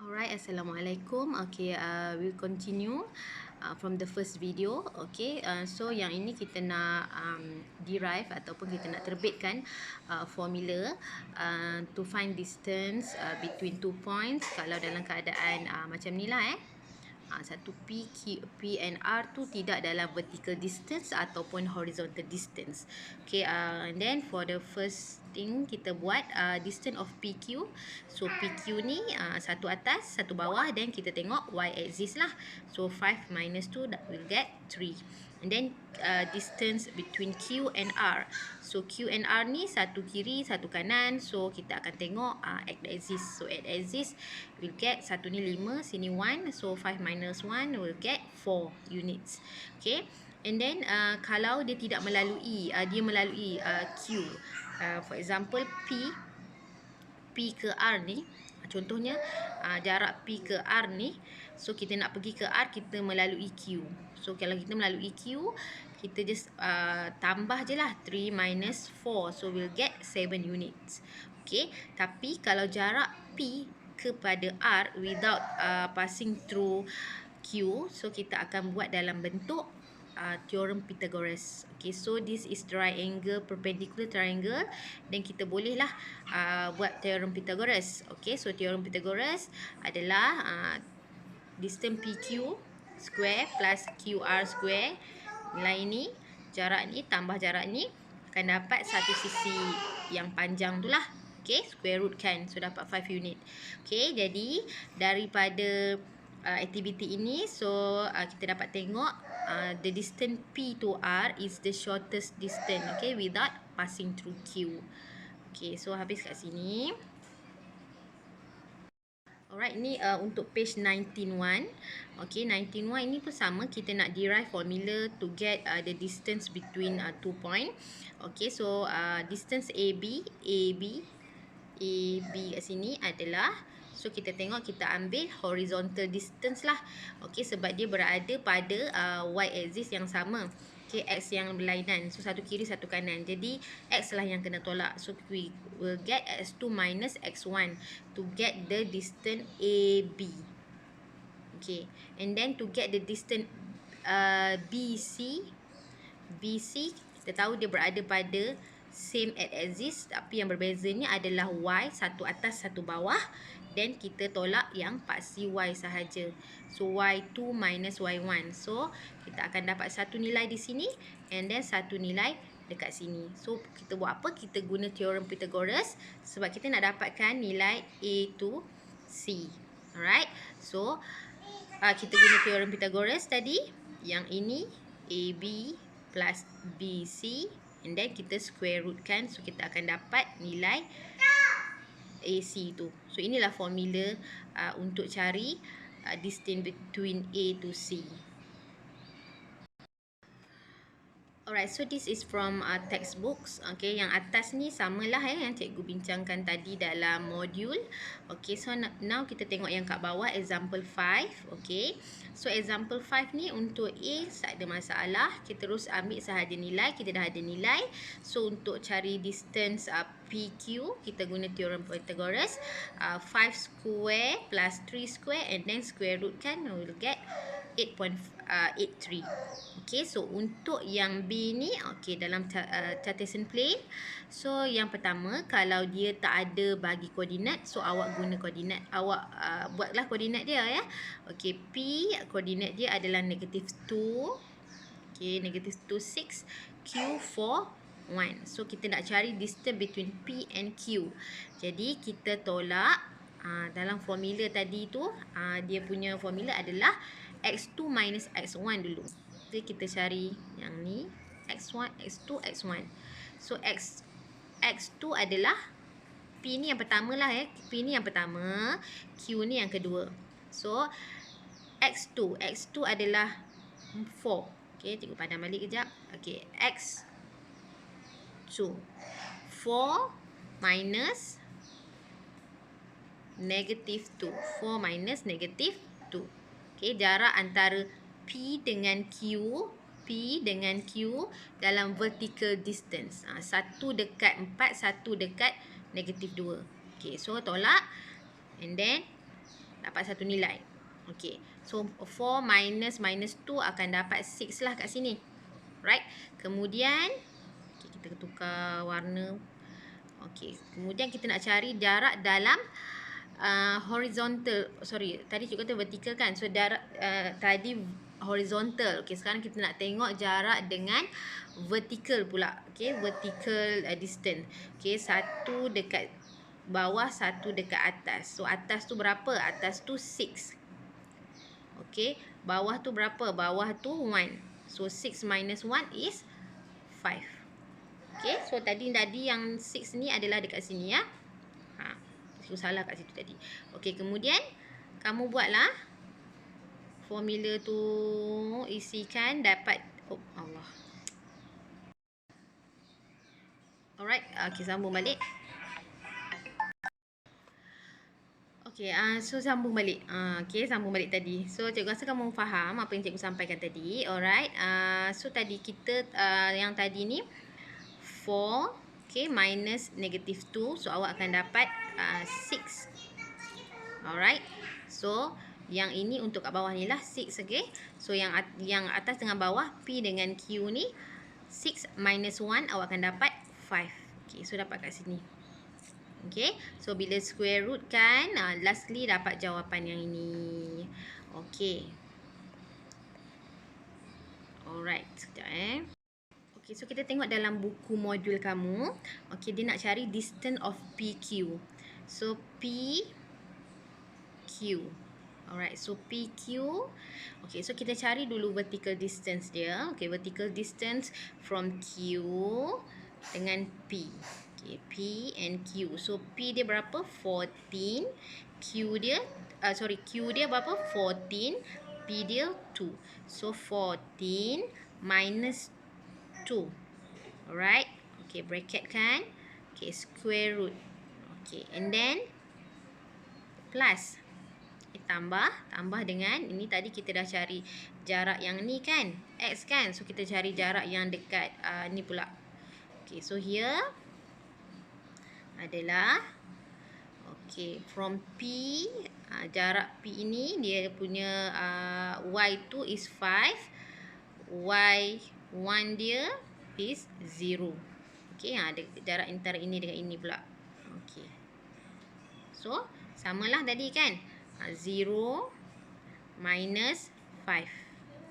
Alright, Assalamualaikum. Okay, we'll continue from the first video. Okay, so yang ini kita nak derive ataupun kita nak terbitkan formula to find distance between 2 points kalau dalam keadaan macam ni lah satu P and R tu tidak dalam vertical distance ataupun horizontal distance. Okay, and then for the first thing kita buat distance of PQ. So PQ ni satu atas, satu bawah, dan kita tengok Y axis lah. So 5 minus 2 will get 3. And then distance between Q and R. So Q and R ni satu kiri, satu kanan. So kita akan tengok x axis. So x axis will get satu ni 5, sini 1. So 5 minus 1 will get 4 units. Okay. And then kalau dia tidak melalui, dia melalui Q. For example P ke R ni, contohnya jarak P ke R ni, so kita nak pergi ke R, kita melalui Q. So kalau kita melalui Q, kita just tambah je lah 3 minus 4, so we'll get 7 units. Okay, tapi kalau jarak P kepada R without passing through Q, so kita akan buat dalam bentuk theorem Pythagoras. Okay, so this is triangle, perpendicular triangle, dan kita bolehlah buat theorem Pythagoras. Okay, so theorem Pythagoras adalah distance PQ square plus QR square. Nilai ni, jarak ni tambah jarak ni akan dapat satu sisi yang panjang tu lah. Okay, square root kan. So dapat 5 unit. Okay, jadi daripada aktiviti ini, so kita dapat tengok the distance P to R is the shortest distance, okay, without passing through Q. Okay, so habis kat sini. Alright, ni untuk page 19.1. Okay, 19.1 ini pun sama. Kita nak derive formula to get the distance between 2 point. Okay, so distance AB kat sini adalah, so kita tengok, kita ambil horizontal distance lah. Okay, sebab dia berada pada Y axis yang sama. Okay, X yang berlainan. So satu kiri, satu kanan. Jadi X lah yang kena tolak. So we will get X2 minus X1 to get the distance AB. Okay, and then to get the distance BC, kita tahu dia berada pada same axis, tapi yang berbezanya adalah Y, satu atas, satu bawah. Dan kita tolak yang paksi Y sahaja. So Y2 minus Y1. So kita akan dapat satu nilai di sini, and then satu nilai dekat sini. So kita buat apa? Kita guna theorem Pythagoras sebab kita nak dapatkan nilai A to C. Alright. So kita guna theorem Pythagoras tadi. Yang ini AB plus BC, and then kita square root kan. So kita akan dapat nilai AC tu. So inilah formula untuk cari distance between A to C. Alright, so this is from textbooks. Okay, yang atas ni samalah yang cikgu bincangkan tadi dalam modul. Okay, so now kita tengok yang kat bawah, example 5. Okay, so example 5 ni untuk A tak ada masalah. Kita terus ambil sahaja nilai, kita dah ada nilai. So untuk cari distance PQ, kita guna theorem Pythagoras. 5 square plus 3 square and then square root kan, we'll get 8.83. Okay, so untuk yang B ni, okay, dalam Cartesian plane. So yang pertama, kalau dia tak ada bagi koordinat, so awak guna koordinat, awak buatlah koordinat dia ya. Okay, P koordinat dia adalah negative 2. Okay, negative 2, 6. Q 4, 1. So kita nak cari distance between P and Q. Jadi kita tolak dalam formula tadi tu, dia punya formula adalah X2 minus X1 dulu. Jadi kita cari yang ni, X1, X2, X1. So X2 adalah P ni yang pertama lah P ni yang pertama, Q ni yang kedua. So X2 adalah 4. Okay, cikgu pandang balik kejap. Okay, X2 4 minus negative 2. 4 minus negative 2. Okay, jarak antara P dengan Q dalam vertical distance. Satu dekat 4, satu dekat negative 2. Okay, so tolak. And then dapat satu nilai. Okey. So 4 minus 2 akan dapat 6 lah kat sini. Right? Kemudian kita tukar warna. Okey. Kemudian kita nak cari jarak dalam horizontal. Sorry, tadi cikgu kata vertical kan. So jarak tadi horizontal. Okey, sekarang kita nak tengok jarak dengan vertical pula. Okey, vertical distance. Okey, satu dekat bawah, satu dekat atas. So atas tu berapa? Atas tu 6. Okey, bawah tu berapa? Bawah tu 1. So 6 minus 1 is 5. Okey, so tadi yang 6 ni adalah dekat sini ya. So salah kat situ tadi. Okey, kemudian kamu buatlah formula tu, isikan, dapat Allah. Alright, okey, sambung balik. Okey, so sambung balik. Okey, sambung balik tadi. So cikgu rasa kamu faham apa yang cikgu sampaikan tadi. Alright. So tadi kita yang tadi ni 4, okey, minus negative 2. So awak akan dapat 6. Alright. So yang ini untuk kat bawah ni lah 6, okey. So yang atas dengan bawah, P dengan Q ni 6 minus 1 awak akan dapat 5. Okey, so dapat kat sini. Okay, so bila square root kan, lastly dapat jawapan yang ini. Okay. Alright, sekejap Okay, so kita tengok dalam buku modul kamu. Okay, dia nak cari distance of PQ. So, PQ. Alright, so PQ. Okay, so kita cari dulu vertical distance dia. Okay, vertical distance from Q dengan P. Okay, P and Q. So P dia berapa? 14. Q dia berapa? 14. P dia 2. So 14 minus 2. Alright. Okay, bracket kan? Okay, square root. Okay, and then plus. Tambah dengan ini tadi kita dah cari jarak yang ni kan? X kan? So kita cari jarak yang dekat ni pula. Okay, so here adalah from P, jarak P ini dia punya Y2 is 5, Y1 dia is 0. Okay, ada jarak antara ini dengan ini pula. Okay, so samalah tadi kan, 0 minus 5.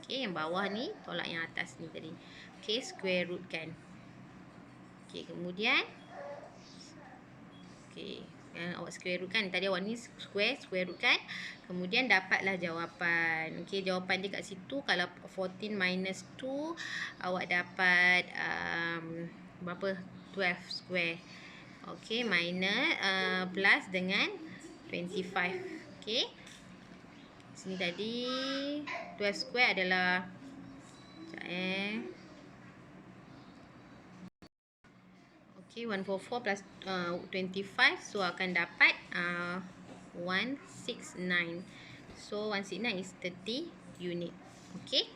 Okay, yang bawah ni tolak yang atas ni tadi. Okay, square root kan. Okay, kemudian okay, awak square root kan. Tadi awak ni square root kan. Kemudian dapatlah jawapan. Okay, jawapan dia kat situ. Kalau 14 minus 2, awak dapat berapa? 12 square. Okay, minus plus dengan 25. Okay, sini tadi 12 square adalah Okay, 144 plus 25. So akan dapat 169. So 169 is 30 unit. Okay.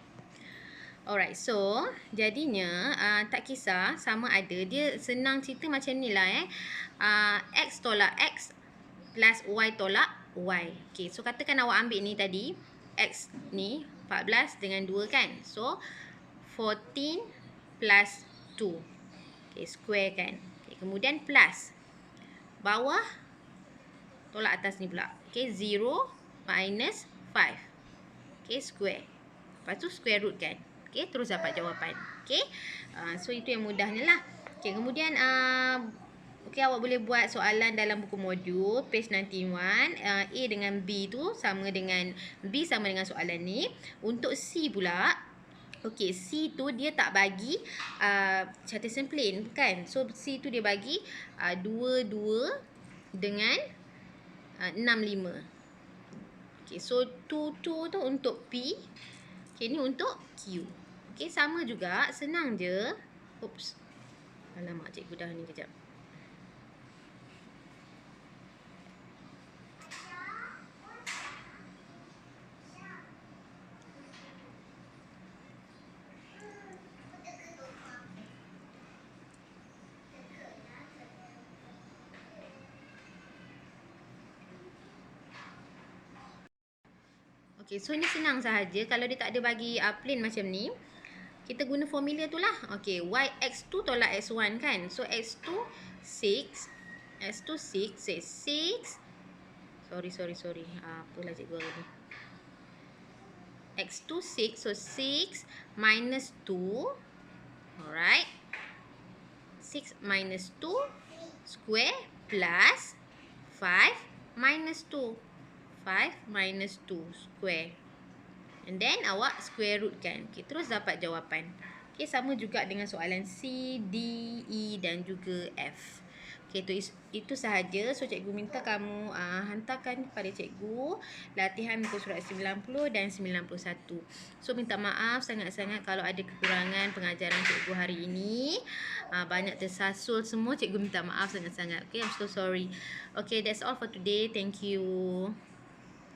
Alright, so jadinya tak kisah sama ada. Dia senang cerita macam ni lah X tolak X plus Y tolak Y. Okay, so katakan awak ambil ni tadi. X ni 14 dengan 2 kan. So 14 plus 2. Okay, square kan. Okay, kemudian plus. Bawah tolak atas ni pula. Okay, 0 minus 5. Okay, square. Lepas tu square root kan. Okay, terus dapat jawapan. Okay, so itu yang mudahnya lah. Okay, kemudian okay, awak boleh buat soalan dalam buku modul page 91. A dengan B tu sama dengan B sama dengan soalan ni. Untuk C pula, okay, C tu dia tak bagi Chartesian plane kan. So C tu dia bagi 2 dengan 6 5. Okay, so 2 tu untuk P. Okay, ni untuk Q. Okay, sama juga, senang je. Oops. Alamak, cikgu dah ni kejap. Okey, so ni senang sahaja. Kalau dia tak ada bagi plain macam ni, kita guna formula tu lah. Okey, X2 tolak X1 kan. So X2 6. X2 6. Say 6. Sorry. Apalah cikgu ni. X2 6. So 6 minus 2. Alright. 6 minus 2 square plus 5 minus 2. 5 minus 2 square. And then awak square root kan. Okay, terus dapat jawapan. Okay, sama juga dengan soalan C, D, E dan juga F. Okay, itu sahaja. So, cikgu minta kamu hantarkan kepada cikgu latihan muka surat 90 dan 91. So, minta maaf sangat-sangat kalau ada kekurangan pengajaran cikgu hari ini. Banyak tersasul semua. Cikgu minta maaf sangat-sangat. Okay, I'm so sorry. Okay, that's all for today. Thank you.